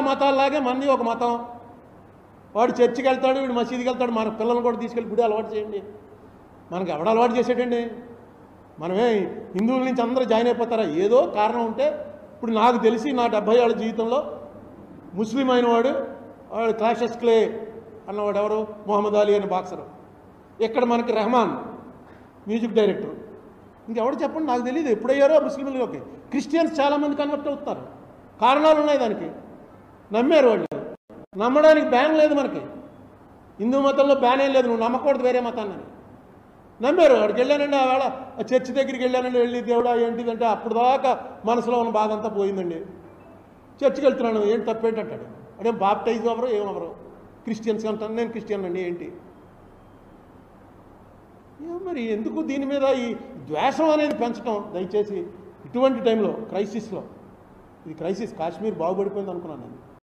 మతాల్లాగే మంది ఒక మతం. వాడు చర్చికి వెళ్తాడు, వీడు మసీదుకి వెళ్తాడు. మన పిల్లల్ని కూడా తీసుకెళ్ళి గుడి అలవాటు చేయండి. మనకి ఎవడు అలవాటు చేసేటండి? మనమే హిందువుల నుంచి అందరూ జాయిన్ అయిపోతారా? ఏదో కారణం ఉంటే. ఇప్పుడు నాకు తెలిసి నా 70 ఏళ్ళ జీవితంలో ముస్లిం అయిన వాడు క్లాషెస్ క్లే అన్నవాడు ఎవరు? మొహమ్మద్ అలీ అని బాక్సరు. ఇక్కడ మనకి రెహమాన్ మ్యూజిక్ డైరెక్టర్. ఇంకెవడు చెప్పండి, నాకు తెలియదు ఎప్పుడయ్యారో ముస్లింలలోకి. క్రిస్టియన్స్ చాలామంది కన్వర్ట్ అవుతున్నారు. కారణాలు ఉన్నాయి దానికి. నమ్మారు వాళ్ళు. నమ్మడానికి బ్యాన్ లేదు మనకి. హిందూ మతంలో బ్యాన్ ఏం లేదు, నువ్వు నమ్మకూడదు వేరే మతాన్ని. నమ్మారు. వాడికి వెళ్ళానండి, ఆవేళ చర్చి దగ్గరికి వెళ్ళానండి, వెళ్ళి దేవుడా ఏంటిదంటే అప్పుడు దాకా మనసులో ఉన్న బాధ అంతా పోయిందండి. చర్చికి వెళ్తున్నాను, ఏంటి తప్పేంటి అంటాడు. అదే బాప్టైజ్ అవ్వరు, ఏమవరు. క్రిస్టియన్స్ అంటాను, నేను క్రిస్టియన్ అండి ఏంటి. మరి ఎందుకు దీని మీద ఈ ద్వేషం అనేది పెంచడం? దయచేసి ఇటువంటి టైంలో క్రైసిస్లో, ఇది క్రైసిస్, కాశ్మీర్ బాగుపడిపోయింది అనుకున్నాను నేను.